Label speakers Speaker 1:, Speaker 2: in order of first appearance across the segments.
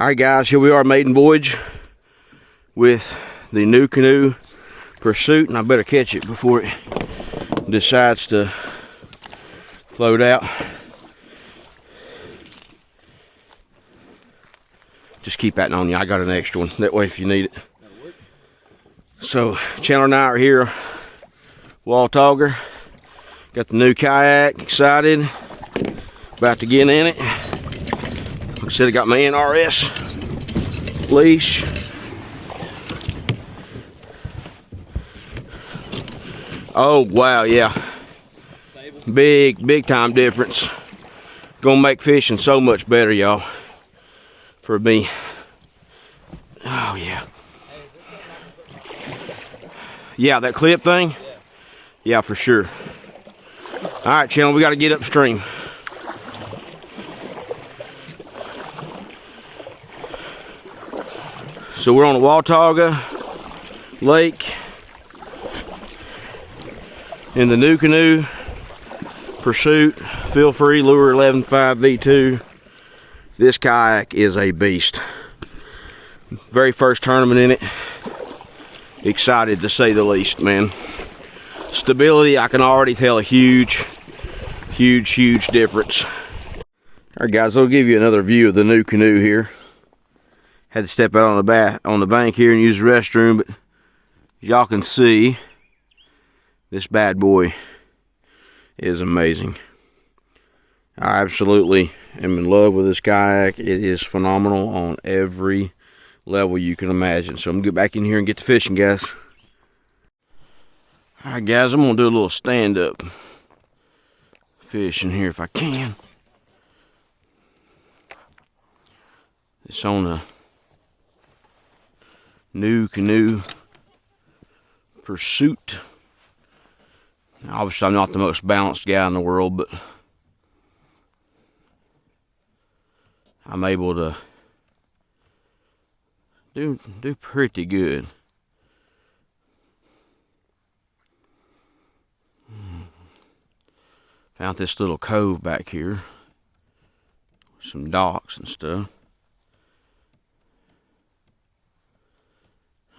Speaker 1: Alright guys, here we are, Maiden Voyage with the Nu Canoe Pursuit, and I better catch it before it decides to float out. Just keep that on you. I got an extra one, that way if you need it. So Chandler and I are here, Watauga. Got the new kayak, excited, about to get in it. Like I said, I got my NRS leash. Oh wow, yeah. Big time difference. Gonna make fishing so much better, y'all. For me. Oh yeah. Yeah, that clip thing? Yeah, for sure. Alright, Chandler, we gotta get upstream. So we're on the Watauga Lake in the Nu Canoe Pursuit. Feel free, lure 11.5 V2. This kayak is a beast. Very first tournament in it. Excited to say the least, man. Stability, I can already tell a huge difference. Alright guys, I'll give you another view of the Nu Canoe here. Had to step out on the bank here and use the restroom, but y'all can see this bad boy is amazing. I absolutely am in love with this kayak. It is phenomenal on every level you can imagine. So I'm gonna get back in here and get to fishing, guys. Alright guys, I'm gonna do a little stand-up fishing here if I can. It's on the Nu Canoe Pursuit. Obviously I'm not the most balanced guy in the world, but I'm able to do pretty good. Found this little cove back here. Some docks and stuff.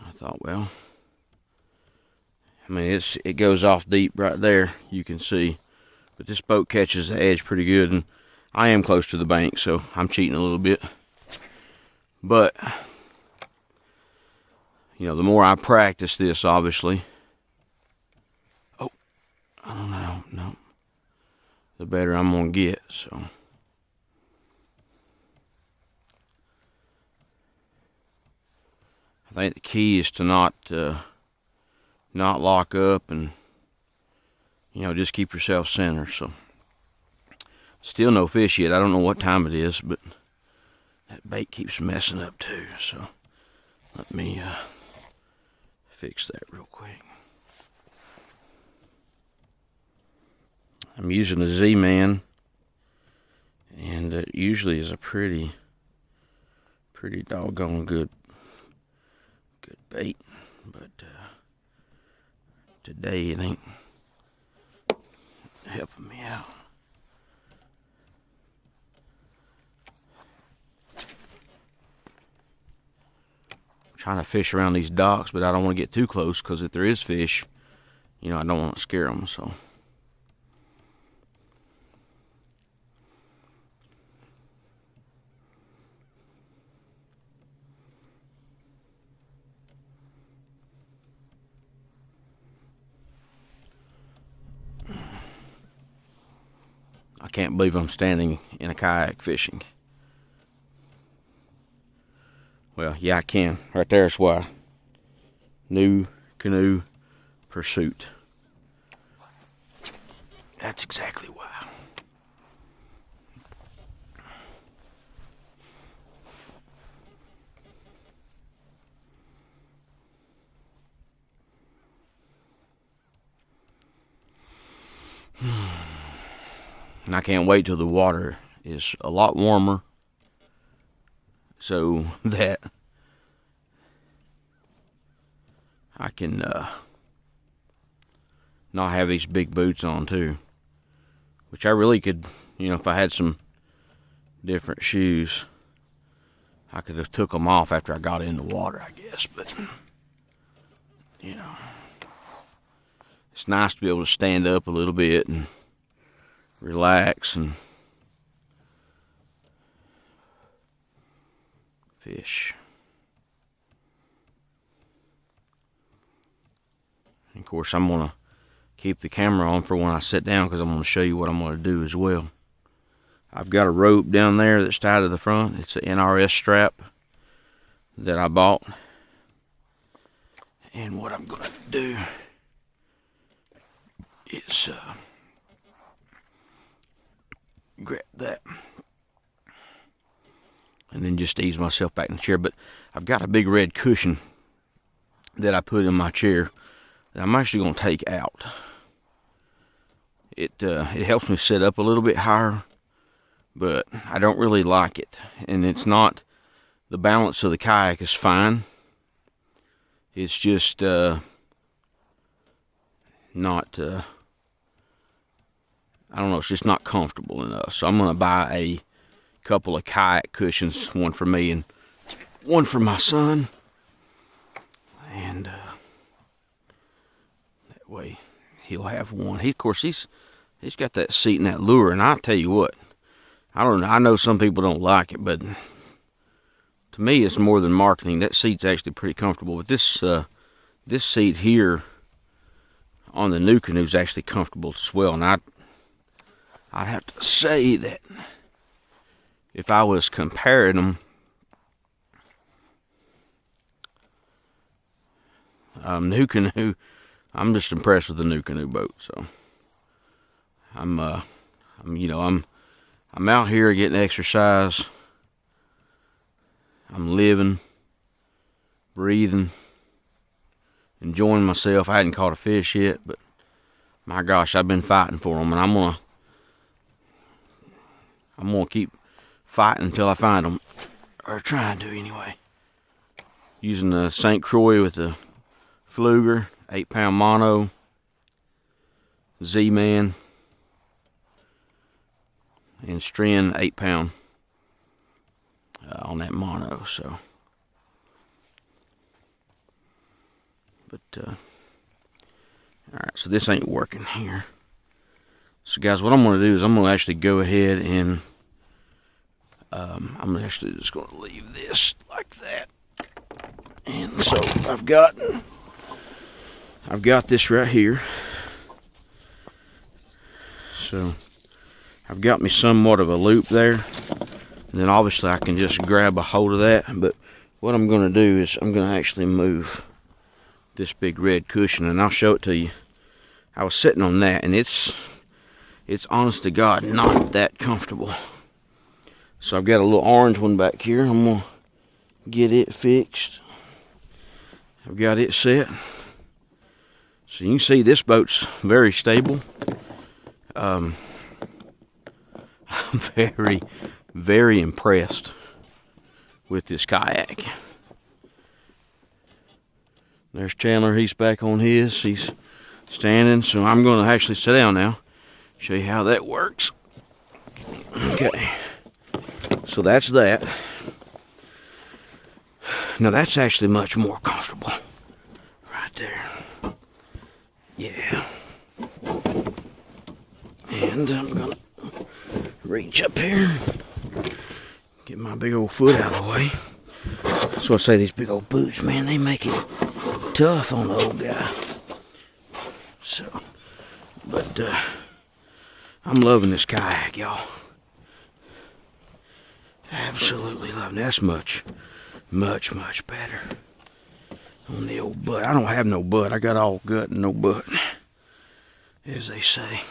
Speaker 1: I thought, well, I mean, it goes off deep right there, you can see. But this boat catches the edge pretty good, and I am close to the bank, so I'm cheating a little bit. But, you know, the more I practice this, obviously. Oh, I don't know, no. The better I'm gonna get, so. I think the key is to not lock up and, you know, just keep yourself centered. So, still no fish yet. I don't know what time it is, but that bait keeps messing up too. So, let me fix that real quick. I'm using a Z-Man, and it usually is a pretty doggone good bait, but today it ain't helping me out. I'm trying to fish around these docks, but I don't want to get too close, because if there is fish, you know, I don't want to scare them. So I can't believe I'm standing in a kayak fishing. Well, yeah, I can. Right there's why. Nu Canoe Pursuit. That's exactly why. And I can't wait till the water is a lot warmer, so that I can not have these big boots on too. Which I really could, you know, if I had some different shoes, I could have took them off after I got in the water, I guess, but, you know, it's nice to be able to stand up a little bit and relax and fish. And of course, I'm going to keep the camera on for when I sit down because I'm going to show you what I'm going to do as well. I've got a rope down there that's tied to the front. It's an NRS strap that I bought. And what I'm going to do is grab that and then just ease myself back in the chair. But I've got a big red cushion that I put in my chair that I'm actually going to take out. It helps me sit up a little bit higher, but I don't really like it. And it's not, the balance of the kayak is fine. It's just not, I don't know, it's just not comfortable enough. So I'm going to buy a couple of kayak cushions, one for me and one for my son. And that way he'll have one. Of course, he's got that seat in that lure, and I'll tell you what, I don't know. I know some people don't like it, but to me, it's more than marketing. That seat's actually pretty comfortable. But this seat here on the Nu Canoe is actually comfortable as well. And I'd have to say that if I was comparing them, Nu Canoe, I'm just impressed with the Nu Canoe boat. So I'm out here getting exercise. I'm living, breathing, enjoying myself. I hadn't caught a fish yet, but my gosh, I've been fighting for them, and I'm gonna keep fighting until I find them, or trying to anyway. Using the St. Croix with the Fluger, 8-pound mono, Z-Man, and Stren 8-pound on that mono. So, but all right, so this ain't working here. So guys, what I'm going to do is I'm going to actually go ahead and I'm actually just going to leave this like that. And so I've got this right here. So I've got me somewhat of a loop there. And then obviously I can just grab a hold of that. But what I'm going to do is I'm going to actually move this big red cushion, and I'll show it to you. I was sitting on that, and it's honest to God not that comfortable. So I've got a little orange one back here. I'm going to get it fixed. I've got it set. So you can see this boat's very stable. I'm very, very impressed with this kayak. There's Chandler. He's back on his. He's standing. So I'm going to actually sit down now. Show you how that works. Okay. So that's that. Now that's actually much more comfortable. Right there. Yeah. And I'm going to reach up here. Get my big old foot out of the way. So I say these big old boots, man, they make it tough on the old guy. So, but I'm loving this kayak, y'all. Absolutely loving it. That's much, much, much better on the old butt. I don't have no butt. I got all gut and no butt, as they say.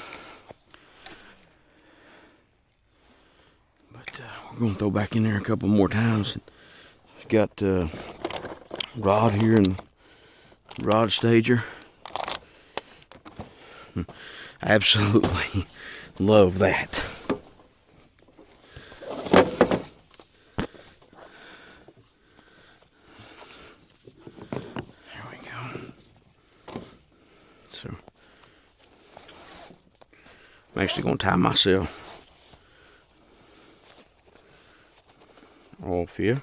Speaker 1: But we're going to throw back in there a couple more times. I've got rod here and rod stager. I absolutely love that. There we go. So I'm actually going to tie myself off here.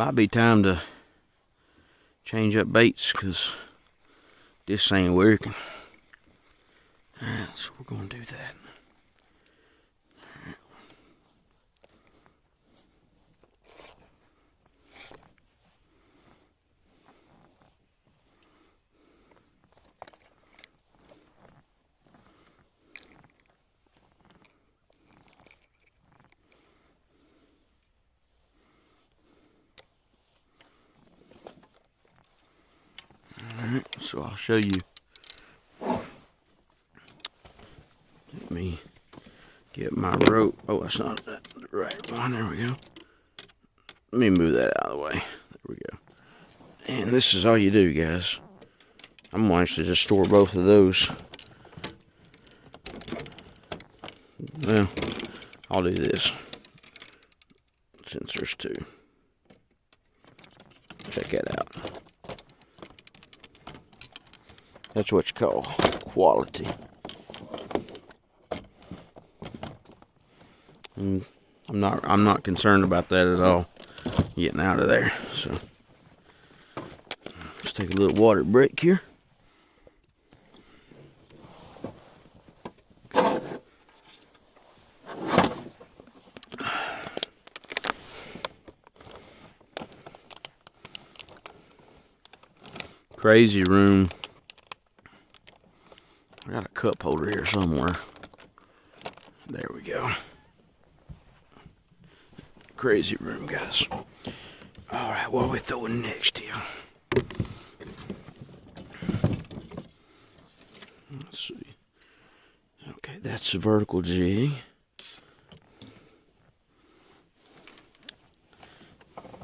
Speaker 1: might be time to change up baits because this ain't working. Alright, so we're going to do that. Alright, so I'll show you. Let me get my rope. Oh, that's not the right one. There we go. Let me move that out of the way. There we go. And this is all you do, guys. I'm going to actually just store both of those. Well, I'll do this since there's two. Check that out. That's what you call quality. And I'm not concerned about that at all. Getting out of there. So let's take a little water break here. Crazy room. I got a cup holder here somewhere. There we go. Crazy room, guys. Alright, what are we throwing next here? Let's see. Okay, that's the vertical jig.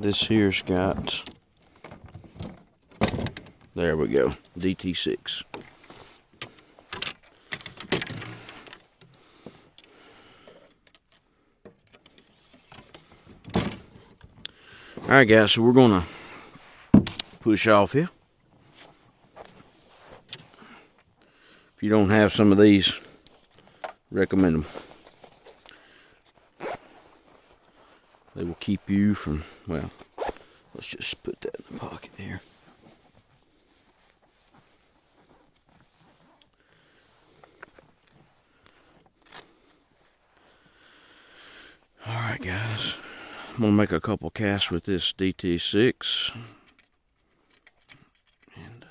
Speaker 1: This here's got, there we go, DT6. Alright guys, so we're gonna push off here. If you don't have some of these, recommend them. They will keep you from, well, let's just put that in the pocket here. Alright guys, I'm going to make a couple casts with this DT6. And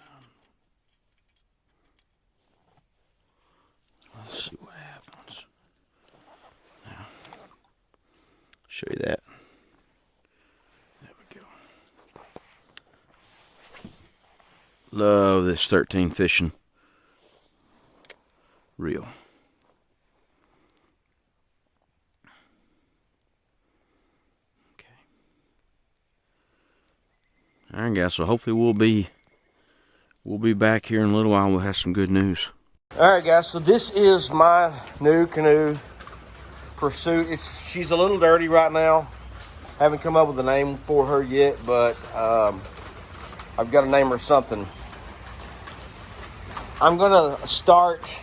Speaker 1: let's see what happens. Now, show you that. There we go. Love this 13 fishing reel. Alright guys, so hopefully we'll be back here in a little while. We'll have some good news. Alright guys, so this is my Nu Canoe Pursuit. She's a little dirty right now. Haven't come up with a name for her yet, but I've got to name her something. I'm gonna start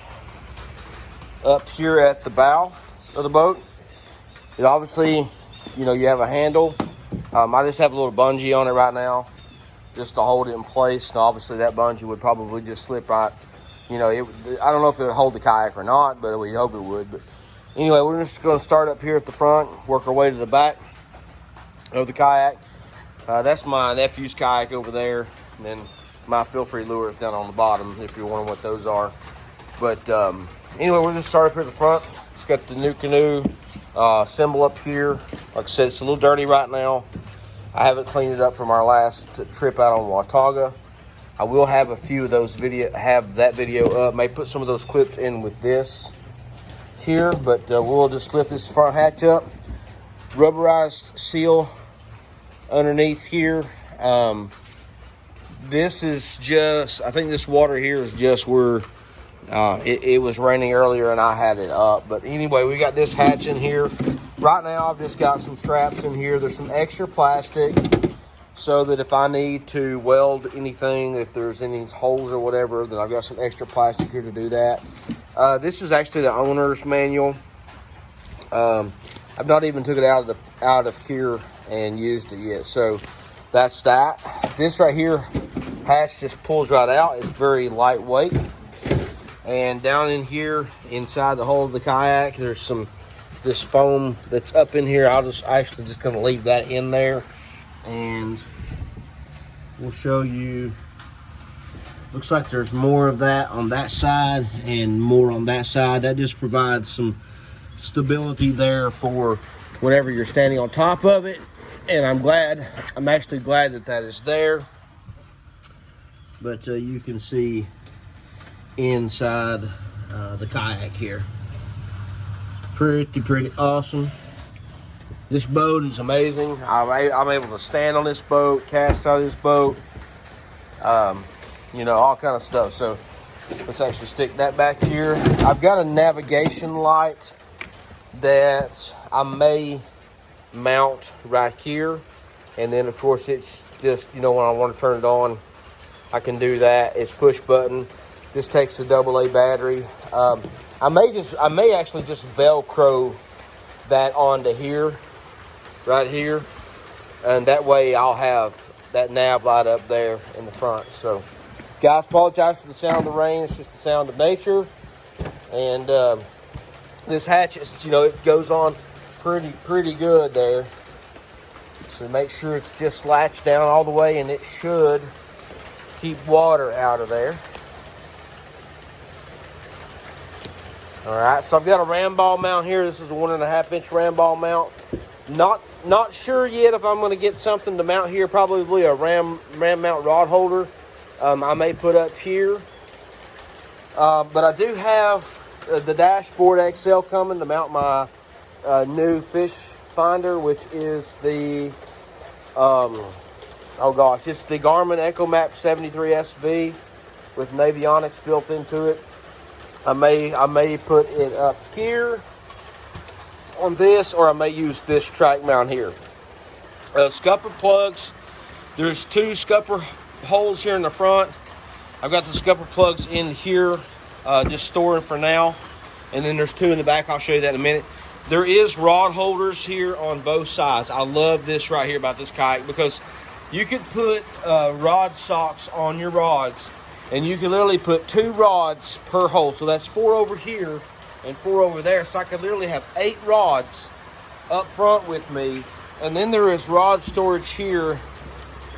Speaker 1: up here at the bow of the boat. It obviously, you know, you have a handle. I just have a little bungee on it right now, just to hold it in place. And obviously that bungee would probably just slip right. You know, I don't know if it would hold the kayak or not, but we hope it would. But anyway, we're just going to start up here at the front, work our way to the back of the kayak. That's my nephew's kayak over there, and then my feel-free lures down on the bottom, if you're wondering what those are. But anyway, we'll just start up here at the front. It's got the Nu Canoe symbol up here. Like I said, it's a little dirty right now. I haven't cleaned it up from our last trip out on Watauga. I will have a few of those that video up. May put some of those clips in with this here, but we'll just lift this front hatch up. Rubberized seal underneath here. This is just, I think this water here is just where it was raining earlier and I had it up. But anyway, we got this hatch in here. Right now, I've just got some straps in here. There's some extra plastic so that if I need to weld anything, if there's any holes or whatever, then I've got some extra plastic here to do that. This is actually the owner's manual. I've not even took it out of here and used it yet. So that's that. This right here, hatch just pulls right out. It's very lightweight. And down in here, inside the hull of the kayak, there's this foam that's up in here. I'll just actually just gonna leave that in there, and we'll show you. Looks like there's more of that on that side and more on that side. That just provides some stability there for whenever you're standing on top of it. And I'm actually glad that that is there. But you can see inside the kayak here. Pretty awesome. This boat is amazing. I'm able to stand on this boat, cast out of this boat, you know, all kind of stuff. So let's actually stick that back here. I've got a navigation light that I may mount right here, and then of course it's just, you know, when I want to turn it on, I can do that. It's push button. This takes a AA battery. I may actually just Velcro that onto here, right here, and that way I'll have that nav light up there in the front. So, guys, apologize for the sound of the rain. It's just the sound of nature. And this hatch is, you know, it goes on pretty good there. So make sure it's just latched down all the way, and it should keep water out of there. All right, so I've got a ram ball mount here. This is a 1.5-inch ram ball mount. Not sure yet if I'm going to get something to mount here. Probably a ram mount rod holder. I may put up here. But I do have the dashboard XL coming to mount my new fish finder, which is the it's the Garmin EchoMap 73SV with Navionics built into it. I may put it up here on this, or I may use this track mount here. Scupper plugs. There's 2 scupper holes here in the front. I've got the scupper plugs in here, just storing for now. And then there's 2 in the back. I'll show you that in a minute. There is rod holders here on both sides. I love this right here about this kayak, because you could put rod socks on your rods, and you can literally put 2 rods per hole. So that's 4 over here and 4 over there. So I could literally have 8 rods up front with me. And then there is rod storage here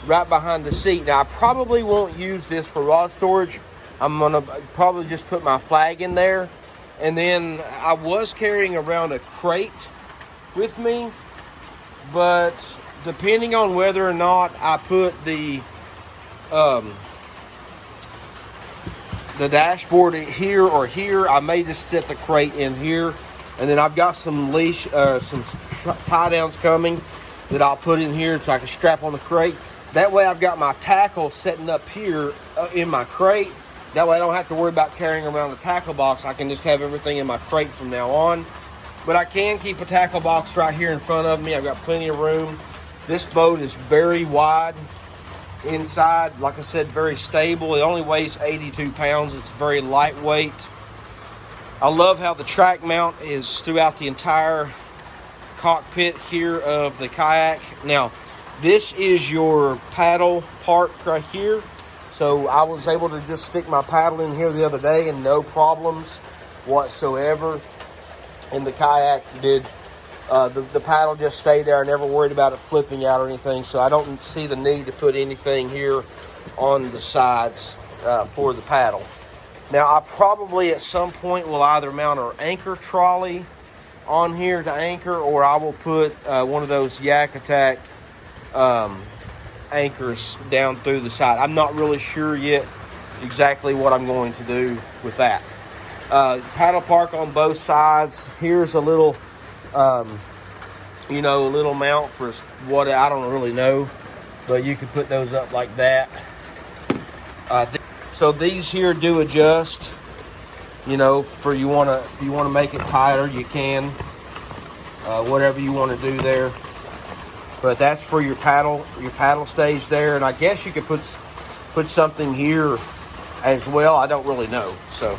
Speaker 1: right behind the seat. Now, I probably won't use this for rod storage. I'm going to probably just put my flag in there. And then I was carrying around a crate with me. But depending on whether or not I put the dashboard here or here, I may just set the crate in here. And then I've got some leash, some tie downs coming that I'll put in here so I can strap on the crate. That way I've got my tackle setting up here in my crate. That way I don't have to worry about carrying around the tackle box. I can just have everything in my crate from now on. But I can keep a tackle box right here in front of me. I've got plenty of room. This boat is very wide inside. Like I said, very stable. It only weighs 82 pounds. It's very lightweight. I love how the track mount is throughout the entire cockpit here of the kayak. Now, this is your paddle part right here. So I was able to just stick my paddle in here the other day and no problems whatsoever. And the kayak did, the paddle just stayed there. I never worried about it flipping out or anything. So I don't see the need to put anything here on the sides for the paddle. Now, I probably at some point will either mount an anchor trolley on here to anchor, or I will put one of those Yak Attack anchors down through the side. I'm not really sure yet exactly what I'm going to do with that. Paddle park on both sides. Here's a little, a little mount for what I don't really know, but you can put those up like that. So these here do adjust. For if you want to make it tighter, you can. Whatever you want to do there. But that's for your paddle stage there, and I guess you could put something here as well. I don't really know. So,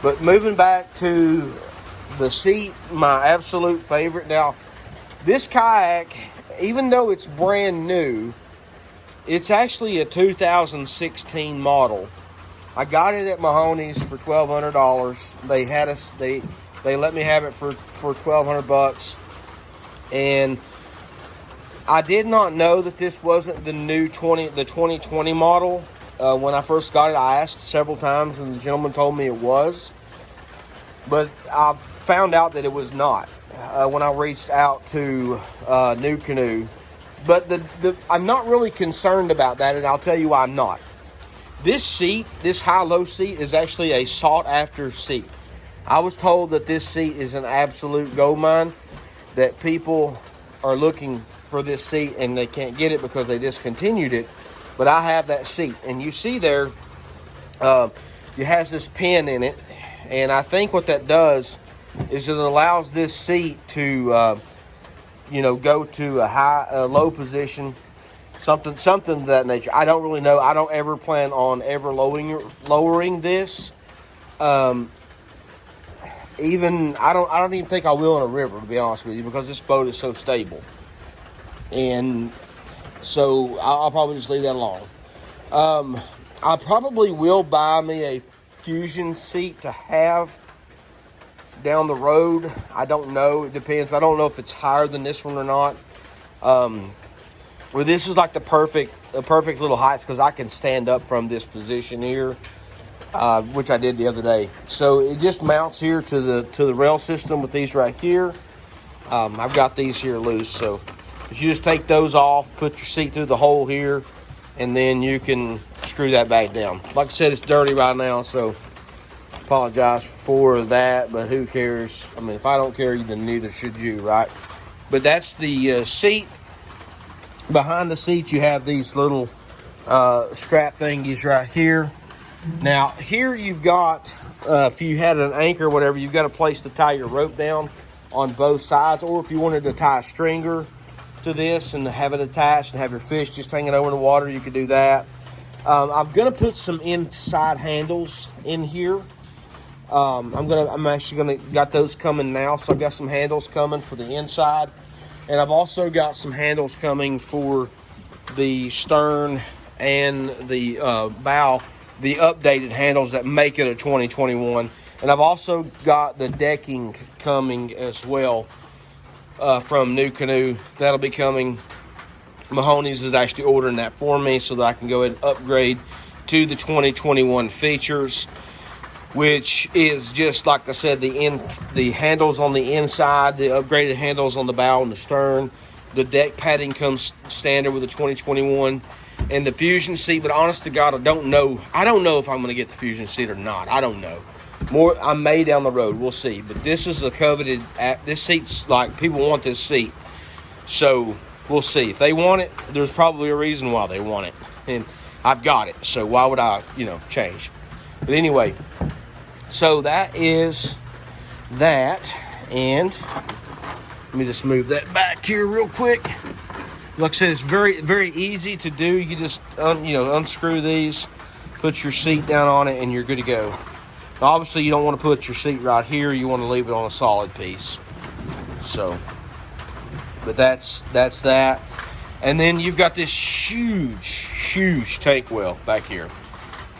Speaker 1: but moving back to the seat, my absolute favorite. Now, this kayak, even though it's brand new,
Speaker 2: It's actually a 2016 model. I got it at Mahoney's for $1,200. They had us. They let me have it for $1,200, and I did not know that this wasn't the 2020 model. When I first got it, I asked several times, and the gentleman told me it was, but I found out that it was not when I reached out to Nu Canoe. But I'm not really concerned about that, and I'll tell you why I'm not. This seat, this high-low seat, is actually a sought-after seat. I was told that this seat is an absolute goldmine, that people are looking for this seat and they can't get it because they discontinued it. But I have that seat, and you see there, it has this pin in it, and I think what that does is it allows this seat to go to a low position, something of that nature. I don't really know. I don't ever plan on ever lowering this. I don't even think I will in a river, to be honest with you, because this boat is so stable. And so I'll probably just leave that alone. I probably will buy me a Fusion seat to have down the road. I don't know. It depends. I don't know if it's higher than this one or not. Well, this is like the perfect little height because I can stand up from this position here, which I did the other day. So it just mounts here to the rail system with these right here. I've got these here loose, so you just take those off, put your seat through the hole here, and then you can screw that back down. Like I said, it's dirty right now, so apologize for that, but who cares? I mean, if I don't care, then neither should you, right? But that's the seat. Behind the seat, you have these little strap thingies right here. Now, here you've got, if you had an anchor or whatever, you've got a place to tie your rope down on both sides, or if you wanted to tie a stringer to this and have it attached and have your fish just hanging over the water, you could do that. I'm gonna put some inside handles in here. I'm actually gonna got those coming now, so I've got some handles coming for the inside, and I've also got some handles coming for the stern and the bow, the updated handles that make it a 2021. And I've also got the decking coming as well from Nu Canoe. That'll be coming. Mahoney's is actually ordering that for me so that I can go ahead and upgrade to the 2021 features, which is just like I said, the handles on the inside, the upgraded handles on the bow and the stern. The deck padding comes standard with the 2021, and the Fusion seat. But honest to God, I don't know if I'm going to get the Fusion seat or not. I don't know. I may down the road. We'll see. But this is a coveted. This seat's like, people want this seat, so we'll see. If they want it, there's probably a reason why they want it, and I've got it. So why would I, change? But anyway, so that is that, and let me just move that back here real quick. Like I said, it's very, very easy to do. You just unscrew these, put your seat down on it, and you're good to go. Now, obviously, you don't want to put your seat right here. You want to leave it on a solid piece. So, but that's that. And then you've got this huge tank well back here.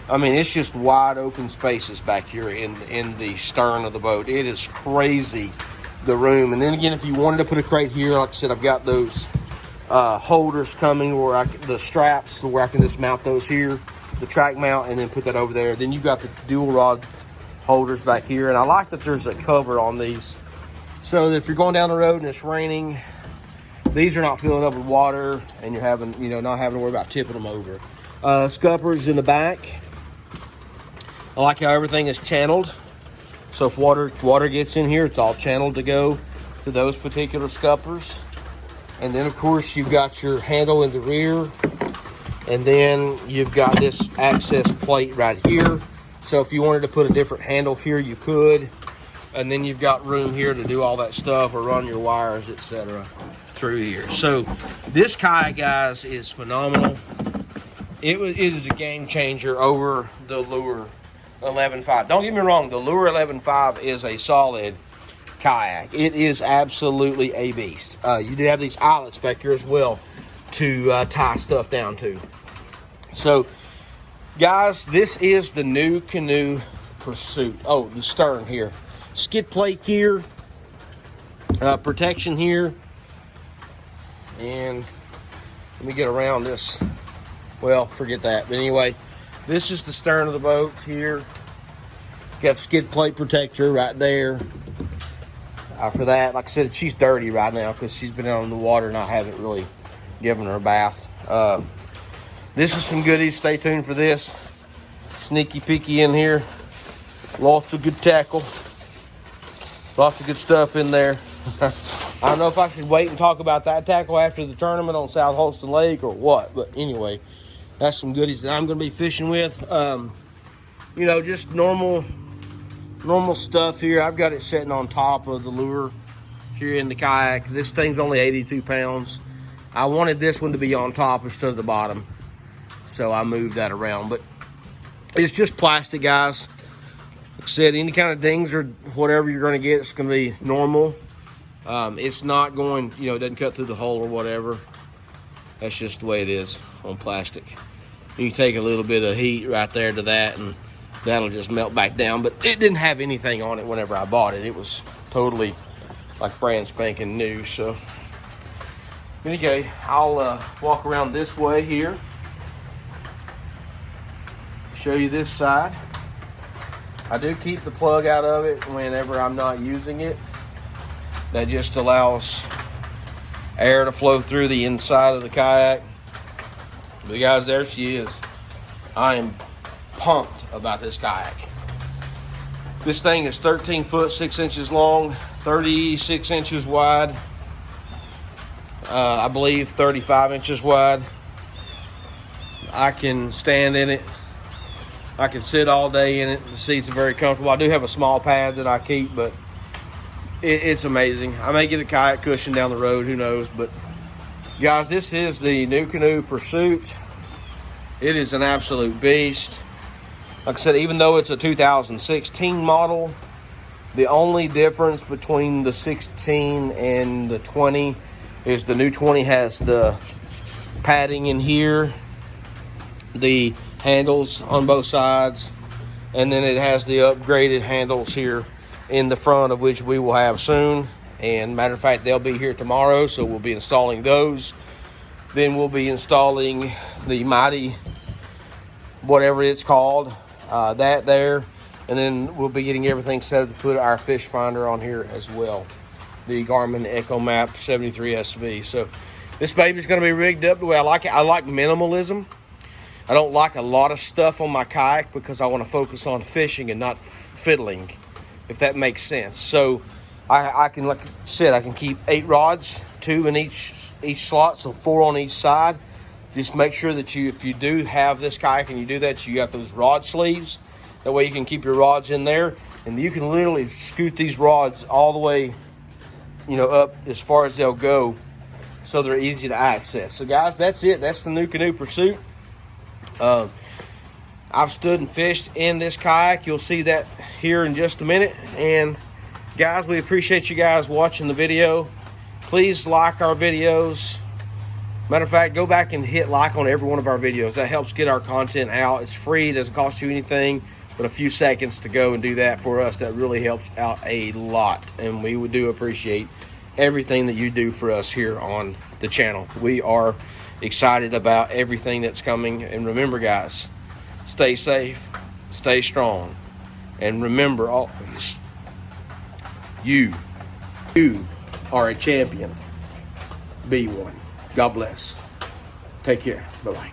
Speaker 2: I mean, it's just wide open spaces back here in the stern of the boat. It is crazy, the room. And then again, if you wanted to put a crate here, like I said, I've got those holders coming where the straps where I can just mount those here, the track mount, and then put that over there. Then you've got the dual rod holders back here, and I like that there's a cover on these so that if you're going down the road and it's raining, these are not filling up with water and you're having, not having to worry about tipping them over. Scuppers in the back. I like how everything is channeled, so if water gets in here, it's all channeled to go to those particular scuppers. And then of course you've got your handle in the rear, and then you've got this access plate right here. So if you wanted to put a different handle here, you could. And then you've got room here to do all that stuff or run your wires, etc. through here. So this kayak, guys, is phenomenal. It is a game changer over the Lure 11.5. Don't get me wrong, the Lure 11.5 is a solid kayak. It is absolutely a beast. You do have these eyelets back here as well to tie stuff down to. So, guys, this is the Nu Canoe Pursuit. Oh, the stern here. Skid plate here. Protection here. And let me get around this. Well, forget that. But anyway, this is the stern of the boat here. Got skid plate protector right there. For that, like I said, she's dirty right now because she's been out in the water and I haven't really given her a bath. This is some goodies. Stay tuned for this. Sneaky peeky in here. Lots of good tackle. Lots of good stuff in there. I don't know if I should wait and talk about that tackle after the tournament on South Holston Lake or what. But anyway, that's some goodies that I'm going to be fishing with. You know, just normal stuff here. I've got it sitting on top of the lure here in the kayak. This thing's only 82 pounds. I wanted this one to be on top instead of the bottom, so I moved that around. But it's just plastic, guys. Like I said, any kind of dings or whatever you're going to get, it's going to be normal. It's not going, you know, it doesn't cut through the hole or whatever. That's just the way it is on plastic. You take a little bit of heat right there to that, and that'll just melt back down. But it didn't have anything on it whenever I bought it. It was totally like brand spanking new. So anyway, I'll walk around this way here. Show you this side. I do keep the plug out of it whenever I'm not using it. That just allows air to flow through the inside of the kayak. But guys, there she is. I am pumped about this kayak. This thing is 13 foot 6 inches long, 36 inches wide, I believe 35 inches wide. I can stand in it. I can sit all day in it. The seats are very comfortable. I do have a small pad that I keep, but it's amazing. I may get a kayak cushion down the road, who knows. But guys, this is the Nu Canoe Pursuit. It is an absolute beast. Like I said, even though it's a 2016 model, the only difference between the 16 and the 20 is the new 20 has the padding in here, the handles on both sides, and then it has the upgraded handles here in the front, of which we will have soon. And matter of fact, they'll be here tomorrow, so we'll be installing those. Then we'll be installing the Mighty, whatever it's called, that there. And then we'll be getting everything set up to put our fish finder on here as well, the Garmin Echo Map 73 SV. So this baby's going to be rigged up the way I like it. I like minimalism. I don't like a lot of stuff on my kayak because I want to focus on fishing and not fiddling, if that makes sense. So I can, like I said, I can keep 8 rods, 2 in each slot, so 4 on each side. Just make sure that if you do have this kayak and you do that, you got those rod sleeves. That way you can keep your rods in there, and you can literally scoot these rods all the way, you know, up as far as they'll go, so they're easy to access. So guys, that's it. That's the Nu Canoe Pursuit. I've stood and fished in this kayak. You'll see that here in just a minute. And guys, we appreciate you guys watching the video. Please like our videos. Matter of fact, go back and hit like on every one of our videos. That helps get our content out. It's free. It doesn't cost you anything but a few seconds to go and do that for us. That really helps out a lot, and we would do appreciate everything that you do for us here on the channel. We are excited about everything that's coming. And remember, guys, stay safe, stay strong, and remember always, you are a champion. Be one. God bless. Take care. Bye-bye.